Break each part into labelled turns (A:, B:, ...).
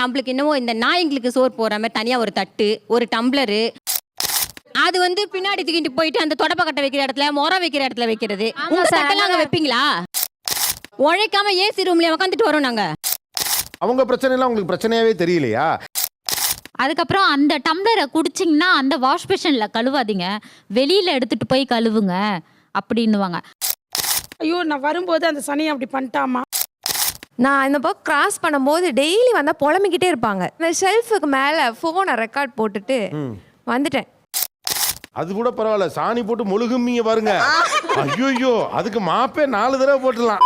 A: நம்மளுக்கு என்னவோ இந்த நாய்ங்களுக்கு சோறு போற மாதிரி தனியா ஒரு தட்டு, ஒரு டம்ளரு, அது வந்து பின்னாடி தூக்கிட்டு போயிட்டு அந்த தொடப்பக்கட்டை வைக்கிற இடத்துல, மொரம் வைக்கிற இடத்துல வைக்கிறது. உங்க தட்டெல்லாம் அங்க வைப்பீங்களா? உழைக்காம ஏசி ரூம்ல உட்காந்துட்டு வரோம் நாங்க.
B: அவங்க பிரச்சனை எல்லாம் உங்களுக்கு பிரச்சனையாவே தெரியலையா?
C: அதுக்கப்புறம் அந்த டம்ளரை குடிச்சிங்கன்னா அந்த வாஷ் பேஷன்ல கழுவாதீங்க, வெளியில எடுத்துட்டு போய் கழுவுங்க அப்படின்னுவாங்க.
D: ஐயோ நான் வரும்போது அந்த சனியை அப்படி பண்ணிட்டாமா.
E: நான் இந்த பக்கம் கிராஸ் பண்ணும்போது டெய்லி வந்தால் புலம்பிக்கிட்டே இருப்பாங்க. இந்த ஷெல்ஃபுக்கு மேலே ஃபோனை ரெக்கார்ட் போட்டுட்டு வந்துட்டேன்.
B: அது கூட பரவாயில்ல, சாணி போட்டு முழுகுமீங்க பாருங்க. ஐயோ அதுக்கு மாப்பே 4 தடவை போட்டுடலாம்.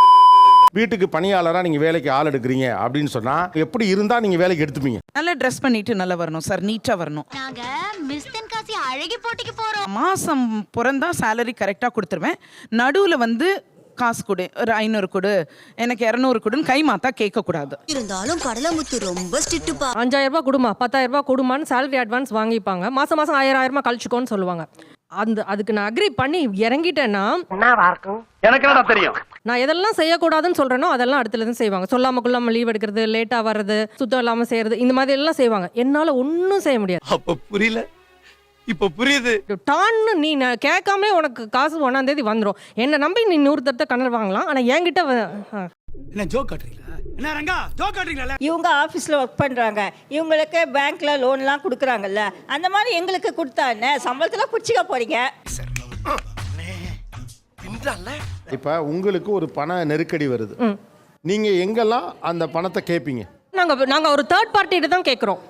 B: வீட்டுக்கு பணியாளராக நீங்கள் வேலைக்கு ஆள் எடுக்கிறீங்க அப்படின்னு சொன்னால் எப்படி இருந்தால் நீங்கள் வேலைக்கு எடுத்துப்பீங்க?
F: நல்லா ட்ரெஸ் பண்ணிட்டு நல்லா வரணும் சார், நீட்டாக வரணும்.
C: நாங்க மிஸ் தென்காசி அழகி போட்டிக்கு போறோம்.
F: மாதம் பிறந்தா சேலரி கரெக்டாக கொடுத்துருவேன். நடுவில் வந்து காசு கொடு, ஒரு 500 கொடு, எனக்கு 200 கொடுன்னு கை மாத்தா கேட்கக்கூடாது.
G: இருந்தாலும் கடலமுத்து ரொம்ப ஸ்ட்ரிக்ட்டுப்பா.
H: 5000 ரூபாய் கொடுமா, 10000 ரூபாய் கொடுமான்னு சேலரி அட்வான்ஸ் வாங்கிப்பாங்க. மாதம் 1000 ரூபாய் கழிச்சுக்கோன்னு சொல்லுவாங்க. அதுக்கு நான் அக்ரி பண்ணி இறங்கிட்டேன்னா
I: எனக்கு என்ன தெரியும்,
H: நான் எதெல்லாம் செய்யக்கூடாதுன்னு சொல்றேனோ அதெல்லாம் அடுத்துல இருந்து செய்வாங்க. சொல்லாம கொள்ளாம லீவ் எடுக்கிறது, லேட்டா வர்றது, சுத்தம் இல்லாம செய்யறது, இந்த மாதிரி எல்லாம் செய்வாங்க. என்னால ஒன்னும் செய்ய முடியாது.
I: அப்ப புரியல, இப்ப புரியுது.
H: டான்னு நீ கேட்காமலே உனக்கு காசு 1ஆம் தேதி வந்துடும். என்ன நம்பி நீ 100 தடவை கணல் வாங்கலாம். ஆனா என்கிட்ட
I: என்ன ஜோக் காட்டுறீங்களா? என்ன ரங்கா ஜோக் காட்டுறீங்களா?
J: இவங்க ஆஃபீஸில் ஒர்க் பண்ணுறாங்க, இவங்களுக்கு பேங்க்ல லோன்லாம் கொடுக்குறாங்கல்ல, அந்த மாதிரி எங்களுக்கு கொடுத்தா என்ன, சம்பளத்தில் பிடிச்சிக்க போறீங்க.
B: இப்போ உங்களுக்கு ஒரு பண நெருக்கடி வருது, நீங்க எங்கெல்லாம் அந்த பணத்தை கேட்பீங்க?
H: நாங்க ஒரு தேர்ட் பார்ட்டிகிட்ட தான் கேட்குறோம்.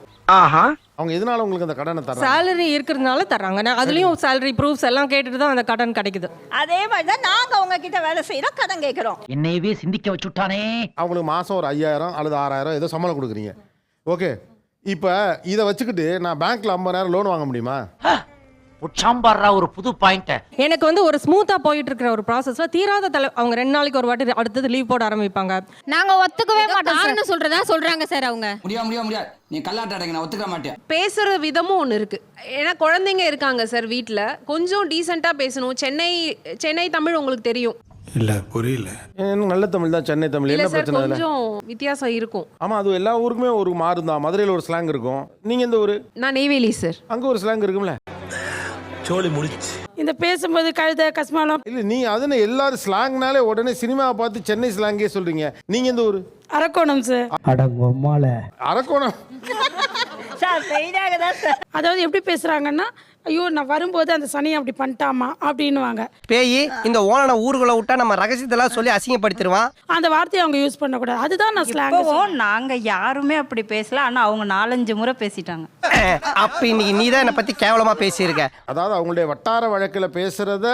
B: அவங்க எதனால உங்களுக்கு அந்த கடனை தராங்க?
H: சேலரி இருக்கிறதுனால தர்றாங்க. அதுலயும் சேலரி ப்ரூஃப்ஸ் எல்லாம் கேட்டுட்டு தான் அந்த கடன் கிடைக்குது.
J: அதே மாதிரி தான் நாங்கள் உங்ககிட்ட வேலை செய்கிறோம், கடன் கேட்குறோம்.
I: என்னையவே சிந்திக்க வச்சுட்டானே.
B: அவங்களுக்கு மாதம் ஒரு 5000 அல்லது 6000 ஏதோ சம்பளம் கொடுக்குறீங்க. ஓகே, இப்போ இதை வச்சுக்கிட்டு நான் பேங்க்ல 50000 லோன் வாங்க முடியுமா?
I: உச்சாம்பாரா ஒரு புது பாயிண்ட்.
H: எனக்கு வந்து ஒரு ஸ்மூத்தா போயிட்டு இருக்கிற ஒரு ப்ராசஸ்ல தீராத அவங்க 2 நாளைக்கு ஒரு வாட்டி அடுத்தது லீவ் போட ஆரம்பிப்பாங்க.
C: நாங்க ஒத்துக்கவே மாட்டோம்.
A: காரணம் சொல்றாங்க சார் அவங்க.
I: முடியாது நீ கல்லாட்டாடங்க, நான் ஒத்துக்க மாட்டேன்.
E: பேசுற விதமும் ஒன்று இருக்கு. ஏன்னா குழந்தைங்க இருக்காங்க சார் வீட்டில், கொஞ்சம் டீசெண்டாக பேசணும். சென்னை தமிழ் உங்களுக்கு தெரியும்
I: இல்ல, புரியல.
B: நல்ல தமிழ் தான், சென்னை தமிழ். என்ன பிரச்சனை?
E: கொஞ்சம் வித்தியாசம் இருக்கும்.
B: ஆமா, அது எல்லா ஊருக்குமே ஒரு மாறும் தான். மதுரையில் ஒரு ஸ்லாங் இருக்கும். நீங்க எந்த ஊரு?
E: நான் நெய்வேலி சார்.
B: அங்க ஒரு ஸ்லாங் இருக்கும்ல.
I: சோலி முடிச்சு.
D: இந்த பேசும்போது கழுத கஸ்மாலம்
B: இல்ல, நீ அதுன்னு எல்லாரும் ஸ்லாங்னாலே உடனே சினிமாவை பார்த்து சென்னை ஸ்லாங்கே சொல்றீங்க. நீங்க எந்த ஊரு?
D: அரக்கோணம் சார்.
B: அரக்கோணம்
J: சார் பெயினாக தான் சார்.
D: அதாவது எப்படி பேசுறாங்கன்னா, ஐயோ நான் வரும்போது அந்த சனியை அப்படி பண்ணிட்டாமா அப்படின்னுவாங்க.
I: பேய் இந்த ஓனனை ஊருக்குள்ள விட்டா நம்ம ரகசியத்தெல்லாம் சொல்லி அசிங்கப்படுத்திடுவான்.
D: அந்த வார்த்தையை அவங்க யூஸ் பண்ணக்கூடாது. அதுதான் நான் ஸ்லாங்.
J: நாங்க யாருமே அப்படி பேசல, ஆனா அவங்க 4-5 முறை பேசிட்டாங்க.
I: அப்ப இன்னைக்கு நீ தான் என்னை பத்தி கேவலமா பேசியிருக்க.
B: அதாவது அவங்களுடைய வட்டார வழக்கில் பேசுறத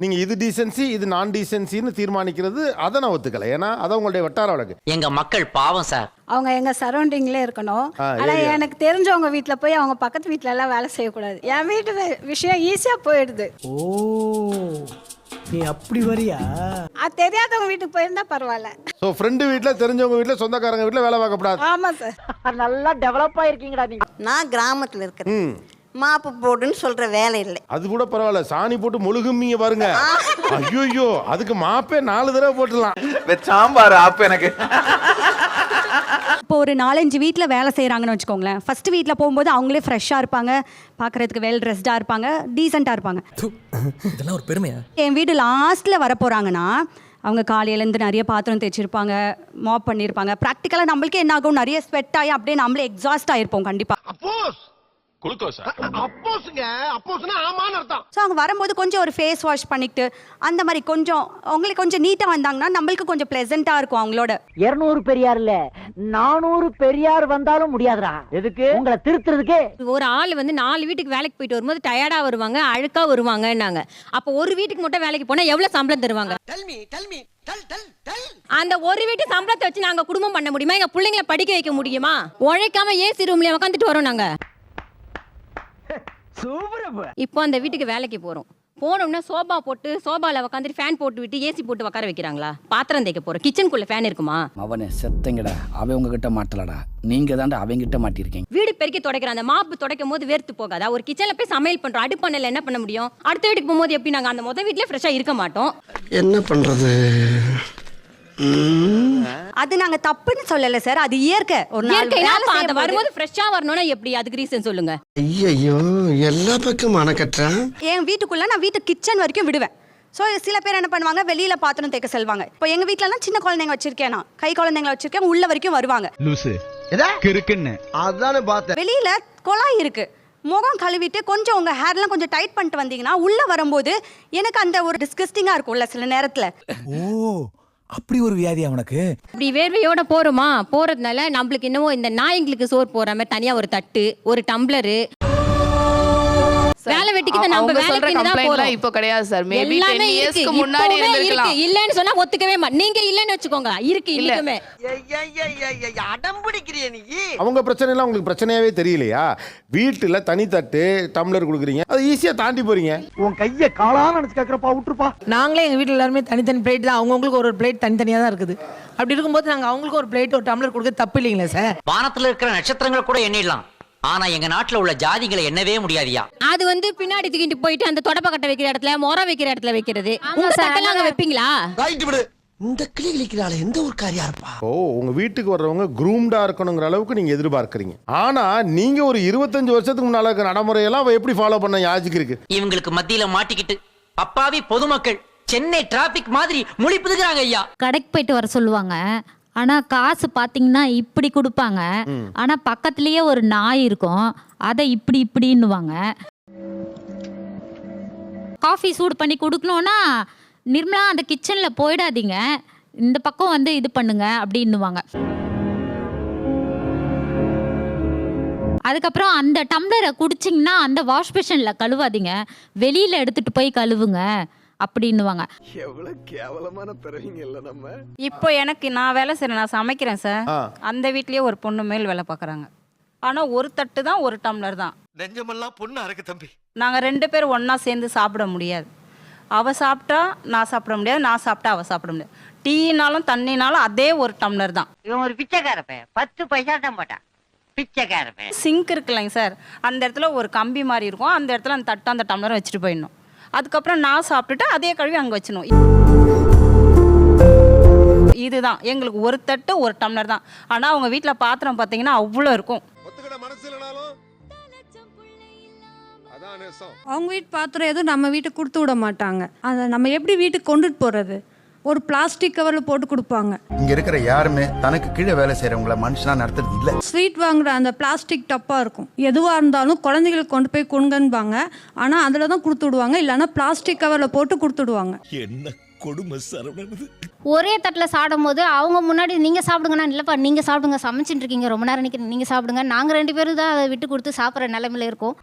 B: நீங்க இது டீசென்சி இது நான் டீசென்சின்னு தீர்மானிக்கிறது, அதை நான் ஒத்துக்கல. ஏன்னா அது அவங்களுடைய வட்டார வழக்கு.
I: எங்க மக்கள் பாவம் சார்.
J: அவங்க எங்க சரௌண்டிங்ல இருக்கணும். ஆனா எனக்கு தெரிஞ்சவங்க வீட்டுல போய் அவங்க பக்கத்து வீட்டுல எல்லாம் வேலை செய்யக்கூடாது. என் வீட்டு விஷயம் ஈஸியா போயிடுது.
I: ஓ, நீ அப்படி வரியா?
J: அது தெரியாதவங்க வீட்டுக்கு போயிருந்தா பரவாயில்ல.
B: ஸோ ஃப்ரெண்டு வீட்டில், தெரிஞ்சவங்க வீட்டில், சொந்தக்காரங்க வீட்டில் வேலை பார்க்கக்கூடாது.
J: ஆமா சார்.
G: நல்லா டெவலப் ஆயிருக்கீங்கடா நீங்க. நான் கிராமத்துல இருக்கிறேன். மாப்பு போடுன்னு சொல்ற வேலை இல்லை.
B: அது கூட பரவாயில்ல, சாணி போட்டு முழுகுமீங்க பாருங்க. ஐயோ அதுக்கு மாப்பே 4 தடவை போட்டுடலாம்.
I: சாம்பார் ஆப்பு எனக்கு.
K: இப்போ ஒரு 4-5 வீட்டில் வேலை செய்கிறாங்கன்னு வச்சுக்கோங்களேன். ஃபர்ஸ்ட் வீட்டில் போகும்போது அவங்களே ஃப்ரெஷ்ஷாக இருப்பாங்க, பார்க்குறதுக்கு வெல் ட்ரெஸ்டாக இருப்பாங்க, டீசெண்டாக இருப்பாங்க.
I: இதெல்லாம் ஒரு பெருமையா?
K: என் வீடு லாஸ்ட்டில் வரப்போகிறாங்கன்னா அவங்க காலையிலேருந்து நிறைய பாத்திரம் தேய்ச்சிருப்பாங்க, மாப் பண்ணியிருப்பாங்க. ப்ராக்டிக்கலாக நம்மளுக்கே என்ன ஆகும், நிறைய ஸ்வெட் ஆகி அப்படியே நம்மளே எக்ஸாஸ்ட் ஆகிருப்போம் கண்டிப்பாக. ஸோ அவங்க வரும்போது கொஞ்சம் ஒரு ஃபேஸ் வாஷ் பண்ணிக்கிட்டு அந்த மாதிரி கொஞ்சம் அவங்களுக்கு கொஞ்சம் நீட்டாக வந்தாங்கன்னா நம்மளுக்கு கொஞ்சம் ப்ளசண்ட்டாக இருக்கும். அவங்களோட
G: 200 பெரியார் இல்ல 400 பெரியார் வந்தாலும் முடியாதுடா. எதுக்கு? உங்களை திருத்துறதுக்கு.
A: ஒரு ஆள் வந்து 4 வீட்டுக்கு வேலைக்கு போயிட்டு வரும்போது டயர்டா வருவாங்க, அழுக்கா வருவாங்கன்னாங்க. அப்போ ஒரு வீட்டுக்கு மட்டும் வேலைக்கு போனா எவ்வளவு சம்பளம் தருவாங்க? அந்த ஒரு வீட்டு சம்பளத்தை வச்சு நாங்க குடும்பம் பண்ண முடியுமா? எங்க பிள்ளைங்களை படிக்க வைக்க முடியுமா? உழைக்காம ஏசி ரூம்ல உட்காந்துட்டு வரோம் நாங்க. இப்போ அந்த வீட்டுக்கு வேலைக்கு போறோம், போனோம்னா சோபா போட்டு சோபால உட்காந்துட்டு ஃபேன் போட்டு விட்டு ஏசி போட்டு உட்கார வைக்கிறாங்களா? பாத்திரம் தேய்க்க போறோம், கிச்சனுக்குள்ள ஃபேன் இருக்குமா?
I: அவனே செத்தங்கடா, அவன் உங்ககிட்ட மாட்டலடா, நீங்க தாண்டா அவங்கிட்ட மாட்டிருக்கீங்க.
A: வீடு பெருக்கி துடைக்கிற அந்த மாப்பு துடைக்கும் போது வேர்த்து போகாதா? ஒரு கிச்சன்ல போய் சமையல் பண்றோம், அடுப்பண்ணில் என்ன பண்ண முடியும்? அடுத்த வீட்டுக்கு போகும்போது எப்படி நாங்க அந்த முத வீட்லயே ஃப்ரெஷ்ஷா இருக்க மாட்டோம்?
I: என்ன பண்றது?
K: அது நாங்க தப்புன்னு சொல்லல சார், அது இயற்கை. ஒரு நாள்
A: இயற்கைனா
K: வேலை
A: அப்ப அந்த
K: செய்யும்போது-
A: வரும்போது ஃப்ரெஷ்ஷா வரணும்னா எப்படி? அதுக்கு ரீசன் சொல்லுங்க.
L: ஐயோ எல்லா பக்கம் அணக்கட்டான்.
K: என் வீட்டுக்குள்ள நான் வீட்டு கிச்சன் வரைக்கும் விடுவேன். ஸோ சில பேர் என்ன பண்ணுவாங்க, வெளியில பாத்திரம் தேக்க செல்வாங்க. இப்போ எங்க வீட்டுலலாம் சின்ன குழந்தைங்க வச்சிருக்கேன், நான் கை குழந்தைங்களை வச்சிருக்கேன், உள்ள வரைக்கும் வருவாங்க.
L: லூசு கிறுக்குன்னு அதானே பார்த்தேன்.
K: வெளியில குழாய் இருக்கு, முகம் கழுவிட்டு கொஞ்சம் உங்க ஹேர்லாம் கொஞ்சம் டைட் பண்ணிட்டு வந்தீங்கன்னா உள்ள வரும்போது எனக்கு அந்த ஒரு டிஸ்கஸ்டிங்கா இருக்கும்ல சில நேரத்துல.
L: ஓ அப்படி ஒரு வியாதி அவனுக்கு.
A: இப்படி வேர்வையோட போறோமா, போறதுனால நம்மளுக்கு என்னவோ இந்த நாய்ங்களுக்கு சோறு போற மாதிரி தனியா ஒரு தட்டு, ஒரு டம்ளரு, வேலை வெட்டிக்கு நம்ம வேலைக்கு தான் போறோம்.
M: இப்போ கிடையாது சார். மேபி 10 இயர்ஸ்க்கு முன்னாடி இருந்திருக்கலாம்.
A: இல்லன்னு சொன்னா ஒத்துக்கவே மாட்டேன். நீங்க இல்லன்னு வெச்சுக்கோங்க, இருக்கு இன்னுமே.
L: அடம்பிடிக்கிறிய நீ.
B: அவங்க பிரச்சனை எல்லாம் உங்களுக்கு பிரச்சனையாவே தெரியலையா? வீட்டுல தனி தட்டு டம்ளர் கொடுக்குறீங்க, அது ஈஸியா தாண்டி போறீங்க.
L: உன் கைய காலான்னு நினைச்சு கேக்குறப்பா விட்டுருப்பா.
F: நாங்களே எங்கள் வீட்டில் எல்லாருமே தனித்தனி பிளேட் தான், அவங்கவுங்களுக்கு ஒரு பிளேட் தனித்தனியாக தான் இருக்குது. அப்படி இருக்கும்போது நாங்கள் அவங்களுக்கு ஒரு பிளேட் ஒரு டம்ளர் கொடுக்க தப்பு இல்லைங்களா சார்?
N: வானத்துல இருக்கிற நட்சத்திரங்கள் கூட எண்ணிடலாம், ஆனா எங்க நாட்டுல உள்ள ஜாதிகளை எண்ணவே முடியாதியா.
A: அது வந்து பின்னாடி தூக்கிட்டு போயிட்டு அந்த தொடப்பக்கட்டை வைக்கிற இடத்துல, முறை வைக்கிற இடத்துல வைக்கிறது. உங்க தட்டெல்லாம் அங்க வைப்பீங்களா?
L: ரைட் விடு. இந்த கிளி கிளிக்கிறாளே எந்த ஒரு காரியா இருப்பா.
B: ஓ, உங்க வீட்டுக்கு வர்றவங்க குரூம்டா இருக்கணுங்கிற அளவுக்கு நீங்க எதிர்பார்க்கறீங்க. ஆனா நீங்க ஒரு 25 வருஷத்துக்கு முன்னால இருக்க நடைமுறையெல்லாம் அவ எப்படி ஃபாலோ பண்ண யாஜிக்கு இருக்கு?
N: இவங்களுக்கு மத்தியில மாட்டிக்கிட்டு அப்பாவி பொதுமக்கள் சென்னை டிராபிக் மாதிரி முழிப்புதுக்குறாங்க ஐயா.
C: கடைக்கு போயிட்டு வர சொல்லுவாங்க, ஆனா காசு பாத்தீங்கன்னா இப்படி கொடுப்பாங்க, ஆனா பக்கத்துலயே ஒரு நாய் இருக்கும், அதை இப்படி இப்படின்னுவாங்க. காஃபி சூடு பண்ணி கொடுக்கணும்னா நிர்மலா அந்த கிச்சன்ல போயிடாதீங்க, இந்த பக்கம் வந்து இது பண்ணுங்க அப்படின்னுவாங்க. அதுக்கப்புறம் அந்த டம்ளரை குடிச்சிங்கன்னா அந்த வாஷ் பேஷன்ல கழுவாதீங்க, வெளியில எடுத்துட்டு போய் கழுவுங்க அப்படின்னுவாங்க.
L: எவ்வளவு கேவலமான பிறவிங்க இல்ல நம்ம.
J: இப்போ எனக்கு நான் வேலை செய்கிறேன், நான் சமைக்கிறேன் சார். அந்த வீட்லயே ஒரு பொண்ணு மேல் வேலை பார்க்குறாங்க. ஆனால் ஒரு தட்டு தான், ஒரு டம்ளர் தான்.
L: நெஞ்சமெல்லாம் பொண்ணு அறக்கு தம்பி.
J: நாங்கள் 2 பேரும் ஒன்றா சேர்ந்து சாப்பிட முடியாது. அவள் சாப்பிட்டா நான் சாப்பிட முடியாது, நான் சாப்பிட்டா அவள் சாப்பிட முடியாது. டீனாலும் தண்ணினாலும் அதே ஒரு டம்ளர் தான்.
G: இவன் ஒரு பிச்சைக்காரப்ப 10 பைசா தான் போட்டான், பிச்சைக்காரப்ப.
J: சிங்க் இருக்குல்லங்க சார், அந்த இடத்துல ஒரு கம்பி மாதிரி இருக்கும், அந்த இடத்துல அந்த தட்டு அந்த டம்ளரை வச்சுட்டு போயிடணும். அதுக்கப்புறம் நான் சாப்பிட்டுட்டு அதே கழுவி அங்கே வச்சிடணும். இதுதான் எங்களுக்கு ஒரு தட்டு ஒரு டம்ளர் தான். ஆனால் அவங்க வீட்டில் பாத்திரம் பார்த்தீங்கன்னா அவ்வளோ இருக்கும்.
M: அவங்க வீட்டு பாத்திரம் எதுவும் நம்ம வீட்டுக்கு கொடுத்து விட மாட்டாங்க. அதை நம்ம எப்படி வீட்டுக்கு கொண்டுட்டு போறது? ஒரு பிளாஸ்டிக் கவர்ல போட்டு கொடுப்பாங்க.
L: இங்க இருக்கிற யாருமே தனக்கு கீழே வேலை செய்யறவங்கள மனுஷனா நடத்துறது இல்ல.
M: ஸ்வீட் வாங்குற அந்த பிளாஸ்டிக் டப்பா இருக்கும், எதுவா இருந்தாலும் குழந்தைகளுக்கு கொண்டு போய் கொடுங்கன்பாங்க, ஆனா அதுல தான் கொடுத்து விடுவாங்க, இல்லைன்னா பிளாஸ்டிக் கவர்ல போட்டு கொடுத்து விடுவாங்க.
L: என்ன கொடுமை சரவணன்.
C: ஒரே தட்டில் சாப்பிடும் போது அவங்க முன்னாடி நீங்கள் சாப்பிடுங்கண்ணா, இல்லைப்பா நீங்கள் சாப்பிடுங்க, சமைச்சிட்டு இருக்கீங்க ரொம்ப நேரம் நிற்கிறீங்க, நீங்கள் சாப்பிடுங்க, நாங்கள் 2 பேரும் தான் அதை விட்டு கொடுத்து சாப்பிட்ற நிலைமையில இருக்கோம்.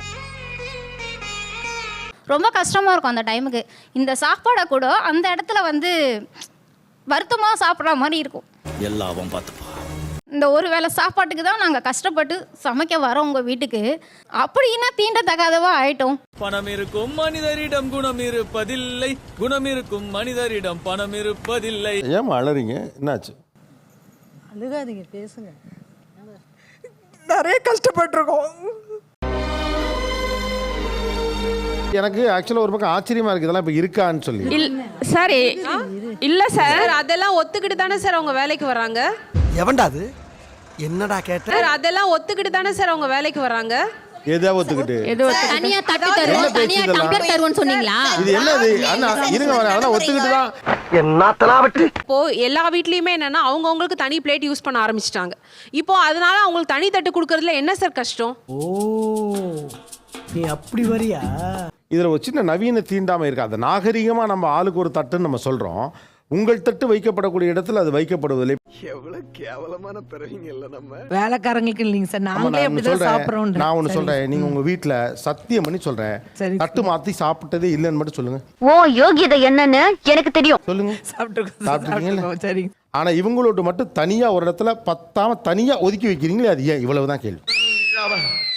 C: ரொம்ப கஷ்டமாக இருக்கும் அந்த டைமுக்கு. இந்த சாப்பாடை கூட அந்த இடத்துல வந்து வருத்தமாக சாப்பிட்ற மாதிரி இருக்கும்.
L: எல்லாவும் பார்த்துப்பா.
C: இந்த ஒரு வேளை சாப்பாட்டுக்கு தான் நாங்கள் கஷ்டப்பட்டு சமைக்க வரோம் உங்கள் வீட்டுக்கு, அப்படின்னா தீண்டத்தகாதவா ஆயிட்டோம்.
O: பணம் இருக்கும் மனிதரிடம் குணம் இருப்பதில்லை, குணம் இருக்கும் மனிதரிடம் பணம் இருப்பதில்லை.
B: ஏமா அழறீங்க, என்னாச்சு?
F: அழுகாதீங்க, பேசுங்க. நிறைய கஷ்டப்பட்டிருக்கோம்.
B: எனக்கு ஆக்சுவலா ஒரு பக்கம் ஆச்சரியமா இருக்கு, இதெல்லாம் இப்ப இருக்கான்னு சொல்லி.
H: சார் இல்ல சார், அதெல்லாம் ஒத்துக்கிட்டு தானே சார் அவங்க வேலைக்கு வர்றாங்க.
L: எவன்டாது என்னடா கேட்ட?
H: சார் அதெல்லாம் ஒத்துக்கிட்டு தானே சார் அவங்க வேலைக்கு வர்றாங்க.
B: எதா ஒத்துக்கிட்டு
A: தனியா தட்டு தருவோம், தனியா டம்ளர் தருவோம்னு சொன்னீங்களா?
B: இது என்னது? அண்ணா இருங்க வரேன், அதெல்லாம் ஒத்துக்கிட்டு தான்.
L: என்னத்தலாம் விட்டு
H: இப்போ எல்லா வீட்லயுமே என்னன்னா அவங்கவுங்களுக்கு தனி பிளேட் யூஸ் பண்ண ஆரம்பிச்சிட்டாங்க. இப்போ அதனால அவங்களுக்கு தனி தட்டு கொடுக்கறதுல என்ன சார் கஷ்டம்?
L: ஓ நீ அப்படி வரியா?
B: இதுல ஒரு சின்ன நவீன தீண்டாமை இருக்கு. அந்த நாகரிகமா நம்ம ஆளுக்கு ஒரு தட்டுன்னு நம்ம சொல்றோம், உங்கள் தட்டு வைக்கப்படக்கூடிய இடத்துல அது வைக்கப்படுவதில்லை.
L: எவ்வளவு கேவலமான பிறவிங்க இல்ல நம்ம.
F: வேலைக்காரங்களுக்கு இல்லைங்க சார், நாங்களே அப்படிதான் சாப்பிட்றோம்.
B: நான் ஒண்ணு சொல்றேன், நீங்க உங்க வீட்டுல சத்தியம் பண்ணி சொல்றேன், தட்டு மாத்தி சாப்பிட்டதே இல்லைன்னு மட்டும் சொல்லுங்க.
K: ஓ யோகியதை என்னன்னு எனக்கு தெரியும்.
B: சொல்லுங்க.
F: சாப்பிட்டுருக்கீங்களா? சரி.
B: ஆனா இவங்களோட மட்டும் தனியா ஒரு இடத்துல பத்தாம தனியா ஒதுக்கி வைக்கிறீங்களே, அது ஏன்? இவ்வளவுதான் கேள்வி.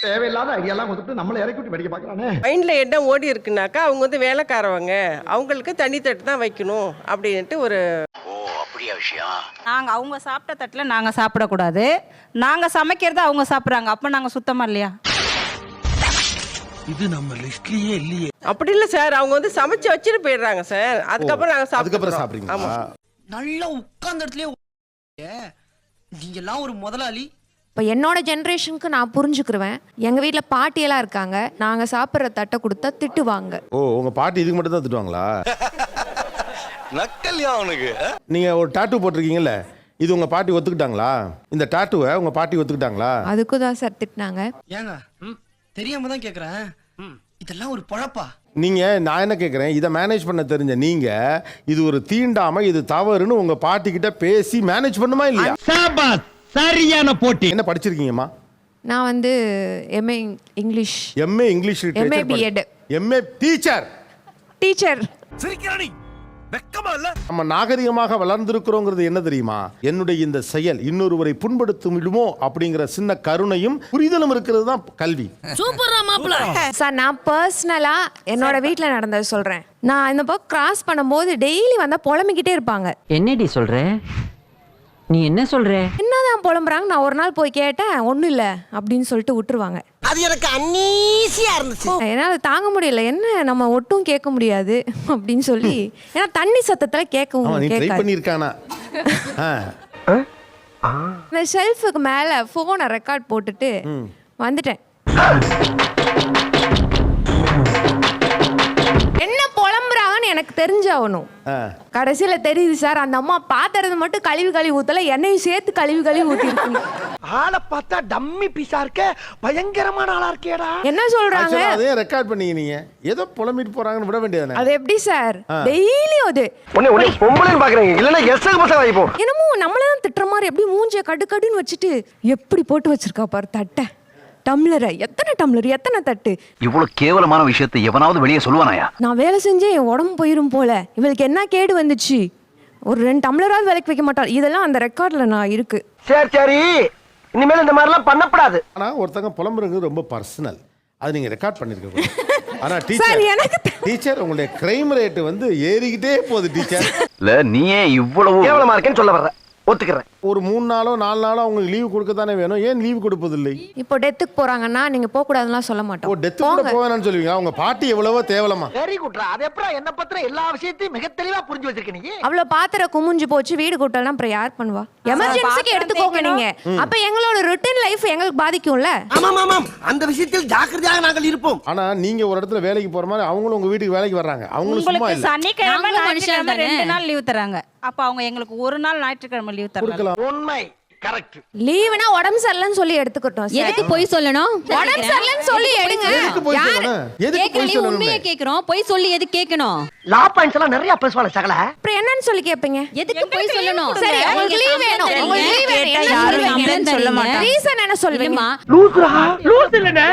L: தேவையில்லாத ஐடியாலாம் கொடுத்துட்டு நம்மள இறக்கி விட்டு படிக்க பார்க்கறானே.
M: மைண்ட்ல என்ன ஓடி இருக்குனாக்கா அவங்க வந்து வேலைக்காரவங்க, அவங்களுக்கு தனி தட்டு தான் வைக்கணும் அப்படின்ட்டு ஒரு.
N: ஓ அப்படியா விஷயம்?
J: நாங்கள் அவங்க சாப்பிட்ட தட்டில் நாங்கள் சாப்பிடக்கூடாது, நாங்கள் சமைக்கிறத அவங்க சாப்பிட்றாங்க, அப்போ நாங்கள் சுத்தமாக இல்லையா?
L: இது நம்ம லிஸ்ட்லயே இல்லையே.
M: அப்படி இல்லை சார், அவங்க வந்து சமைச்சு வச்சுட்டு போயிடுறாங்க சார், அதுக்கப்புறம் நாங்கள்
B: அதுக்கப்புறம் சாப்பிடுறீங்க.
N: நல்லா உட்கார்ந்த இடத்துலயே நீங்க எல்லாம் ஒரு முதலாளி.
E: இப்போ என்னோட ஜென்ரேஷனுக்கு நான் புரிஞ்சுக்கிருவேன். எங்கள் வீட்டில் பாட்டியெல்லாம் இருக்காங்க. நாங்கள் சாப்பிட்ற தட்டை கொடுத்தா திட்டுவாங்க.
B: ஓ உங்க பாட்டி இதுக்கு மட்டும் தான் திட்டுவாங்களா?
P: நக்கல்யா அவனுக்கு.
B: நீங்க ஒரு டாட்டூ போட்டிருக்கீங்கல்ல, இது உங்க பாட்டி ஒத்துக்கிட்டாங்களா? இந்த டாட்டூவை உங்க பாட்டி ஒத்துக்கிட்டாங்களா?
E: அதுக்கு தான் சார் திட்டினாங்க.
N: ஏங்க தெரியாம தான் கேக்குறேன், இதெல்லாம் ஒரு பொழப்பா?
B: நீங்க நான் என்ன கேட்குறேன், இதை மேனேஜ் பண்ண தெரிஞ்ச நீங்க இது ஒரு தீண்டாம இது தவறுன்னு உங்க பாட்டி கிட்ட பேசி மேனேஜ் பண்ணுமா இல்லையா?
P: சரியான போட்டி.
B: என்ன படிச்சிருக்கீங்கம்மா?
E: நான் வந்து MA English.
B: MA English
E: MA B.Ed.
B: MA teacher.
E: Teacher.
P: சிரிக்கிறானி வெக்கமா இல்ல?
B: நம்ம நாகரிகமாக வளர்ந்திருக்கிறோங்கிறது என்ன தெரியுமா? என்னுடைய இந்த செயல் இன்னொருவரை புண்படுத்துமிடுமோ அப்படிங்கிற சின்ன கருணையும் புரிதலும் இருக்கிறது தான் கல்வி.
N: சூப்பரா மாப்ள.
E: சார் நான் பர்சனலாக என்னோட வீட்டில் நடந்தது சொல்கிறேன். நான் இந்த பக்கம் கிராஸ் பண்ணும்போது டெய்லி வந்தால் புலம்பிக்கிட்டே இருப்பாங்க.
N: என்னடி சொல்ற? நீ என்ன சொல்ற?
E: என்னதான் புலம்புறாங்க? நான் ஒரு நாள் போய் கேட்டேன், ஒன்றும் இல்லை அப்படின்னு சொல்லிட்டு விட்டுருவாங்க.
N: அது எனக்கு அன்னீசியா இருந்துச்சு.
E: என்னால் தாங்க முடியல, என்ன நம்ம ஒட்டும் கேட்க முடியாது அப்படின்னு சொல்லி, ஏன்னா தண்ணி சத்தத்தில் கேட்கவும்
B: நீ ட்ரை
E: கேட்காது.
B: பண்ணியிருக்கானா?
E: இந்த ஷெல்ஃபுக்கு மேலே ஃபோனை ரெக்கார்ட் போட்டுட்டு வந்துட்டேன். என்ன புலம்புறாங்கன்னு எனக்கு தெரிஞ்சாகணும். கடைசியில் தெரியுது சார், அந்த அம்மா பாத்திரத்தை மட்டும் கழுவி ஊத்தல, என்னையும் சேர்த்து கழுவி ஊத்திருக்கு.
N: ஆளை பார்த்தா டம்மி பீஸா இருக்க, பயங்கரமான ஆளா இருக்கேடா.
E: என்ன சொல்றாங்க?
B: அதே ரெக்கார்ட் பண்ணீங்க நீங்க. ஏதோ புலம்பிட்டு போறாங்கன்னு விட வேண்டியதானே?
E: அது எப்படி சார் டெய்லி அது
N: உன்னை பொம்பளைன்னு பாக்குறீங்க, இல்லனா எஸ்ஸல் பசங்க வைப்போ.
E: என்னமோ நம்மள தான் திட்டுற மாதிரி எப்படி மூஞ்ச கடுன்னு வச்சுட்டு எப்படி போட்டு வச்சிருக்கா பாரு தட்டை, டம்ளரை. எத்தனை டம்ளர், எத்தனை தட்டு.
P: இவ்வளவு கேவலமான விஷயத்தை எவனாவது வெளியே சொல்லுவானாயா?
E: நான் வேலை செஞ்சே என் உடம்பு போயிரும் போல, இவளுக்கு என்ன கேடு வந்துச்சு, ஒரு 2 டம்ளராவது விலைக்கு வைக்க மாட்டாள். இதெல்லாம் அந்த ரெக்கார்ட்ல நான் இருக்கு.
N: சரி இனிமேல் இந்த மாதிரிலாம் பண்ணக்கூடாது.
B: ஆனா ஒருத்தங்க புலம்புறது ரொம்ப பர்சனல், அது நீங்க ரெக்கார்ட் பண்ணிருக்க. ஆனா
E: சார் எனக்கு
B: டீச்சர் உங்களுடைய கிரைம் ரேட் வந்து ஏறிக்கிட்டே போகுது டீச்சர்.
P: இல்ல நீயே இவ்வளவு
N: கேவலமா இருக்கேன்னு சொல்ல வர்ற, ஒத்துக்கிறேன்.
B: ஒரு 3 நாளோ 4 நாளோ உங்களுக்கு லீவ் கொடுக்க தானே வேணும், ஏன் லீவ் கொடுப்பதில்லை?
E: இப்போ டெத்துக்கு போறாங்கன்னா நீங்க போக கூடாதுன்னு சொல்ல மாட்டோம்.
B: டெத்து கூட போவேன்னு சொல்லுவீங்க. அவங்க பாட்டி எவ்வளவோ தேவலமா.
N: வெரி குட்ரா. அது எப்பறம் என்ன பத்திர எல்லா விஷயத்தையும் மிக தெளிவா புரிஞ்சு வச்சிருக்க நீ.
E: அவ்வளவு பாத்திரம் குமிஞ்சு போச்சு, வீடு கூட்டலாம் அப்புறம் யார் பண்ணுவா? எமர்ஜென்சிக்கு எடுத்துக்கோங்க நீங்க. அப்ப எங்களோட ருட்டீன் லைஃப் எங்களுக்கு பாதிக்கும்ல.
N: ஆமாம் அந்த விஷயத்தில் ஜாக்கிரதையாக நாங்கள் இருப்போம்.
B: ஆனா நீங்க ஒரு இடத்துல வேலைக்கு போற மாதிரி அவங்களும் உங்க வீட்டுக்கு வேலைக்கு வர்றாங்க. அவங்களும் சும்மா இல்ல.
J: சனிக்கிழமை ஞாயிற்றுக்கிழமை 2 நாள் லீவ் தராங்க. அப்ப அவங்க எங்களுக்கு ஒரு நாள் ஞாயிற்றுக்கிழமை லீவ் தராங்க.
N: உண்மை கரெக்ட்.
E: லீவுனா உடம்பு சரியில்லைன்னு சொல்லி எடுத்துக்கிட்டோம்.
A: எதுக்கு போய் சொல்லணும்?
E: உடம்பு சரியில்லைன்னு சொல்லி எடுங்க.
B: எதுக்கு போய் சொல்லணும்? எதுக்கு போய் சொல்லணும்?
A: உண்மையை கேக்குறோம், போய் சொல்லி எதுக்கு கேட்கணும்?
N: லா பாயிண்ட்ஸ் எல்லாம் நிறைய பேசுவாங்க சகல.
E: அப்புறம் என்னன்னு சொல்லி கேப்பீங்க?
A: எதுக்கு போய் சொல்லணும்?
E: சரி உங்களுக்கு லீவ் வேணும், உங்களுக்கு லீவ் வேணும், யாரும் சொல்ல மாட்டாங்க. ரீசன் என்ன சொல்வீங்க?
N: லூசுரா, லூஸ் இல்லனே,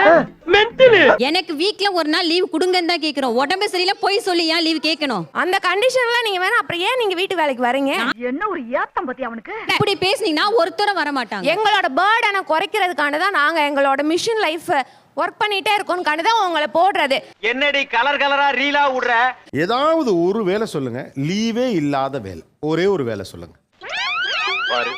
N: மென்டல்.
A: எனக்கு வீக்ல ஒரு நாள் லீவ் கொடுங்கன்னு தான் கேக்குறோம். உடம்பு சரியில்லை போய் சொல்லி ஏன் லீவ் கேட்கணும்?
E: அந்த கண்டிஷன்ல நீங்க வேணா அப்புறம் ஏன் நீங்க வீட்டு வேலைக்கு வரீங்க?
G: என்ன ஒரு ஏத்தம் பத்தி அவனுக்கு.
A: இப்படி பேசுனீங்கன்னா ஒருத்தரும் வர மாட்டாங்க.
E: எங்களோட பர்டனை குறைக்கிறதுக்கான தான் நாங்க எங்களோட மிஷன் லைஃப் ஒர்க் பண்ணிட்டே இருக்கோம்னு தான் உங்களை போடுறது.
N: என்னடி கலர் கலரா ரீலா விடுற?
B: ஏதாவது ஒரு வேலை சொல்லுங்க, லீவே இல்லாத வேலை. ஒரே ஒரு வேலை சொல்லுங்க.
P: பாரு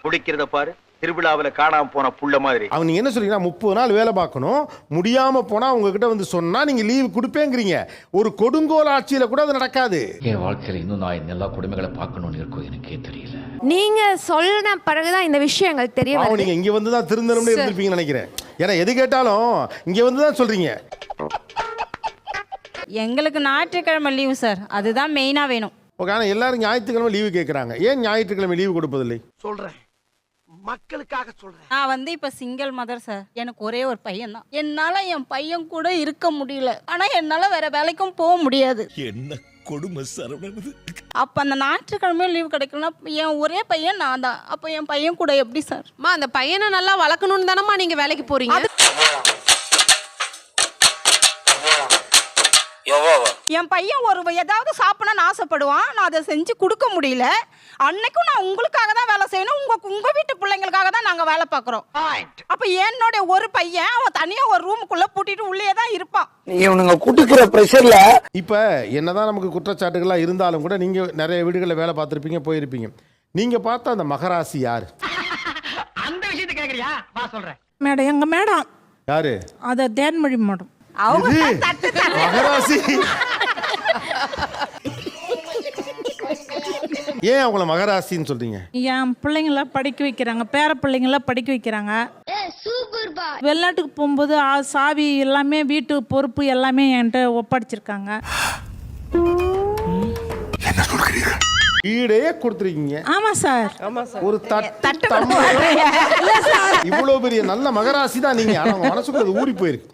P: குடிக்கிறத பாரு, திருவிழாவில் காணாம போன புள்ள மாதிரி.
B: அவங்க நீங்க என்ன சொல்றீங்கன்னா 30 நாள் வேலை பார்க்கணும், முடியாம போனா உங்ககிட்ட வந்து சொன்னா நீங்க லீவ் கொடுப்பேங்கிறீங்க. ஒரு கொடுங்கோல் ஆட்சியில கூட அது நடக்காது.
I: என் வாழ்க்கையில இன்னும் நான் எல்லா கொடுமைகளை பார்க்கணும்னு இருக்கும், எனக்கே தெரியல.
E: நீங்க சொன்ன பிறகுதான் இந்த விஷயம் எங்களுக்கு தெரிய வருது.
B: நீங்க இங்க வந்து தான் திருந்தணும்னு இருந்திருப்பீங்கன்னு நினைக்கிறேன். ஏன்னா எது கேட்டாலும் இங்க வந்து தான் சொல்றீங்க.
J: எங்களுக்கு ஞாயிற்றுக்கிழமை லீவு சார், அதுதான் மெயினா வேணும்.
B: ஓகே, ஆனா எல்லாரும் ஞாயிற்றுக்கிழமை லீவு கேட்கறாங்க. ஏன் ஞாயிற்றுக்கிழமை லீவு கொடுப்பதில்லை?
N: சொல்றேன், மக்களுக்காக சொல்றேன்.
J: நான் வந்து இப்ப சிங்கிள் மதர் சார். எனக்கு ஒரே ஒரு பையன் தான். என்னால என் பையன் கூட இருக்க முடியல, ஆனா என்னால வேற வேலைக்கும் போக முடியாது.
O: என்ன கொடுமை சரவணது.
J: அப்ப அந்த ஞாயிற்றுக்கிழமை லீவ் கிடைக்கலன்னா என் ஒரே பையன் நான் தான். அப்ப என் பையன் கூட எப்படி சார்?
E: அந்த பையனை நல்லா வளர்க்கணும்னு தானம்மா நீங்க வேலைக்கு போறீங்க.
J: என் பையன் ஒரு ஏதாவது சாப்பிடணும்னு ஆசைப்படுவான், நான் அதை செஞ்சு கொடுக்க முடியல. அன்னைக்கும் நான் உங்களுக்காக தான் வேலை செய்யணும், உங்க வீட்டு பிள்ளைங்களுக்காக தான் நாங்க வேலை பார்க்குறோம். அப்ப என்னோட ஒரு பையன் அவன் தனியா ஒரு ரூமுக்குள்ள பூட்டிட்டு உள்ளே தான் இருப்பான்.
N: இவனுங்க குடுக்குற பிரஷர்ல
B: இப்ப என்னதான் நமக்கு குற்றச்சாட்டுகளா இருந்தாலும் கூட நீங்க நிறைய வீடுகளில் வேலை பார்த்திருப்பீங்க, போயிருப்பீங்க. நீங்க பார்த்த அந்த மகராசி யாரு?
N: அந்த விஷயத்தை கேக்குறியா? வா சொல்றேன்.
D: மேடம், எங்க மேடம்
B: யாரு?
D: அத தேன்மொழி மேடம்.
B: மகராசி ஏன் அவங்கள மகராசின்னு சொல்றீங்க?
J: என் பிள்ளைங்கள படிக்க வைக்கிறாங்க, பேர பிள்ளைங்கள படிக்க வைக்கிறாங்க. வெளிநாட்டுக்கு போகும்போது சாவி எல்லாமே வீட்டு பொறுப்பு எல்லாமே என்கிட்ட ஒப்படைச்சிருக்காங்க.
B: வீடே கொடுத்துருக்கீங்க.
J: ஆமா சார்.
B: ஒரு தட்டு இவ்வளவு பெரிய நல்ல மகராசி தான் நீங்க. ஆனா உங்க மனசுக்குள்ள அது ஊறி போயிருக்கு.